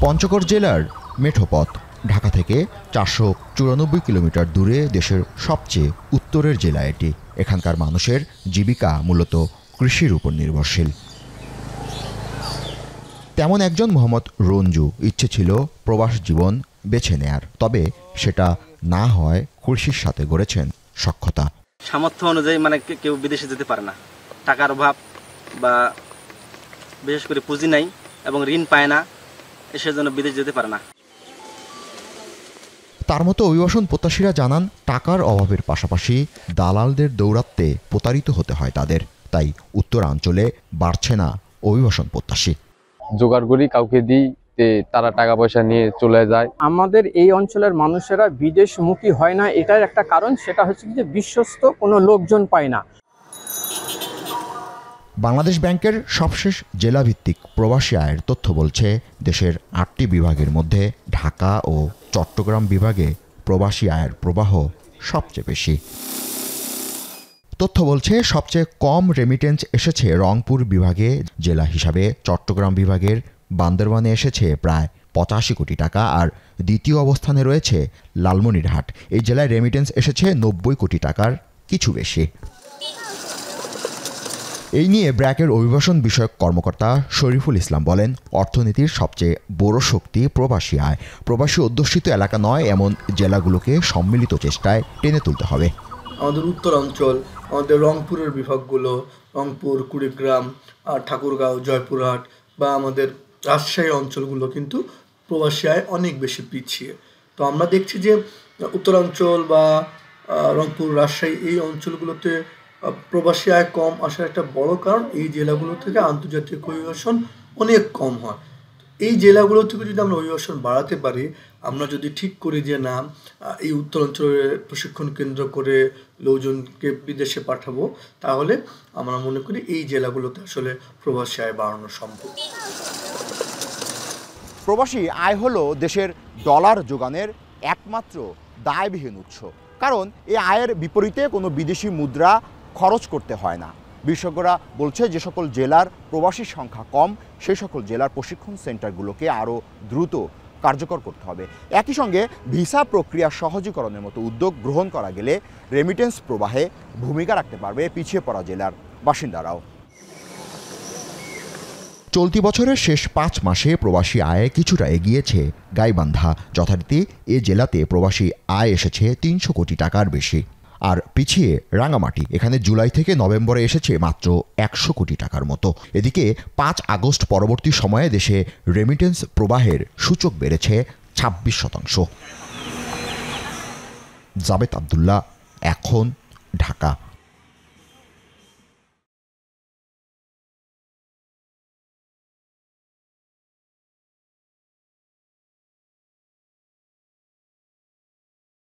পঞ্চগড় জেলার মেঠোপথ ঢাকা থেকে ৪৯৪ কিলোমিটার দূরে দেশের সবচেয়ে উত্তরের জেলা এটি। এখানকার মানুষের জীবিকা মূলত কৃষির উপর নির্ভরশীল। তেমন একজন মোহাম্মদ রঞ্জু। ইচ্ছে ছিল প্রবাস জীবন বেছে নেয়ার, তবে সেটা না হয় কৃষির সাথে গড়েছেন সখ্যতা। সামর্থ্য অনুযায়ী কেউ বিদেশে যেতে পারে না, টাকার অভাব বা বিশেষ করে পুঁজি নাই এবং ঋণ পায় না, সেজন্য বিদেশ যেতে পারে না। তার মতো অভিবাসন প্রত্যাশীরা জানান, টাকার অভাবের পাশাপাশি দালালদের দৌরাত্ম্যে প্রতারিত হতে হয় তাদের। তাই উত্তরাঞ্চলে বাড়ছে না অভিবাসন প্রত্যাশী। জোগাড় করি, কাউকে দিই, তারা টাকা পয়সা নিয়ে চলে যায়। আমাদের এই অঞ্চলের মানুষেরা বিদেশমুখী হয় না, এটার একটা কারণ, সেটা হচ্ছে যে বিশ্বস্ত কোনো লোকজন পায় না। বাংলাদেশ ব্যাংকের সবশেষ জেলাভিত্তিক প্রবাসী আয়ের তথ্য বলছে, দেশের ৮টি বিভাগের মধ্যে ঢাকা ও চট্টগ্রাম বিভাগে প্রবাসী আয়ের প্রবাহ সবচেয়ে বেশি। তথ্য বলছে, সবচেয়ে কম রেমিটেন্স এসেছে রংপুর বিভাগে। জেলা হিসাবে চট্টগ্রাম বিভাগের বান্দরবানে এসেছে প্রায় ৮৫ কোটি টাকা, আর দ্বিতীয় অবস্থানে রয়েছে লালমনিরহাট। এই জেলায় রেমিটেন্স এসেছে ৯০ কোটি টাকার কিছু বেশি। এই নিয়ে ব্র্যাকের অভিবাসন বিষয়ক কর্মকর্তা শরীফুল ইসলাম বলেন, অর্থনীতির সবচেয়ে বড় শক্তি প্রবাসী আয়। প্রবাসী অধ্যুষিত এলাকা নয় এমন জেলাগুলোকে সম্মিলিত চেষ্টায় টেনে তুলতে হবে। আমাদের উত্তরাঞ্চল, আমাদের রংপুরের বিভাগগুলো, রংপুর, কুড়িগ্রাম, ঠাকুরগাঁও, জয়পুরহাট বা আমাদের রাজশাহী অঞ্চলগুলো কিন্তু প্রবাসী আয় অনেক বেশি পিছিয়ে। তো আমরা দেখছি যে উত্তরাঞ্চল বা রংপুর, রাজশাহী এই অঞ্চলগুলোতে প্রবাসী আয় কম আসার একটা বড় কারণ এই জেলাগুলো থেকে আন্তর্জাতিক অভিবাসন অনেক কম হয়। এই জেলাগুলো থেকে যদি আমরা অভিবাসন বাড়াতে পারি, আমরা যদি ঠিক করি যে না এই উত্তরাঞ্চলে প্রশিক্ষণ কেন্দ্র করে লোকজনকে বিদেশে পাঠাবো, তাহলে আমরা মনে করি এই জেলাগুলোতে আসলে প্রবাসী আয় বাড়ানো সম্ভব। প্রবাসী আয় হলো দেশের ডলার যোগানের একমাত্র দায়বিহীন উৎস, কারণ এই আয়ের বিপরীতে কোনো বিদেশি মুদ্রা খরচ করতে হয় না। বিশেষজ্ঞরা বলছে, যে সকল জেলার প্রবাসীর সংখ্যা কম সেই সকল জেলার প্রশিক্ষণ সেন্টারগুলোকে আরও দ্রুত কার্যকর করতে হবে। একই সঙ্গে ভিসা প্রক্রিয়া সহজীকরণের মতো উদ্যোগ গ্রহণ করা গেলে রেমিটেন্স প্রবাহে ভূমিকা রাখতে পারবে পিছিয়ে পড়া জেলার বাসিন্দারাও। চলতি বছরের শেষ ৫ মাসে প্রবাসী আয়ে কিছুটা এগিয়েছে গাইবান্ধা। যথারীতি এ জেলাতে প্রবাসী আয় এসেছে ৩০০ কোটি টাকার বেশি। আর পিছিয়ে রাঙামাটি, এখানে জুলাই থেকে নভেম্বরে এসেছে মাত্র ১০০ কোটি টাকার মতো। এদিকে ৫ আগস্ট পরবর্তী সময়ে দেশে রেমিটেন্স প্রবাহের সূচক বেড়েছে ২৬%। জাবেদ আবদুল্লাহ, এখন, ঢাকা।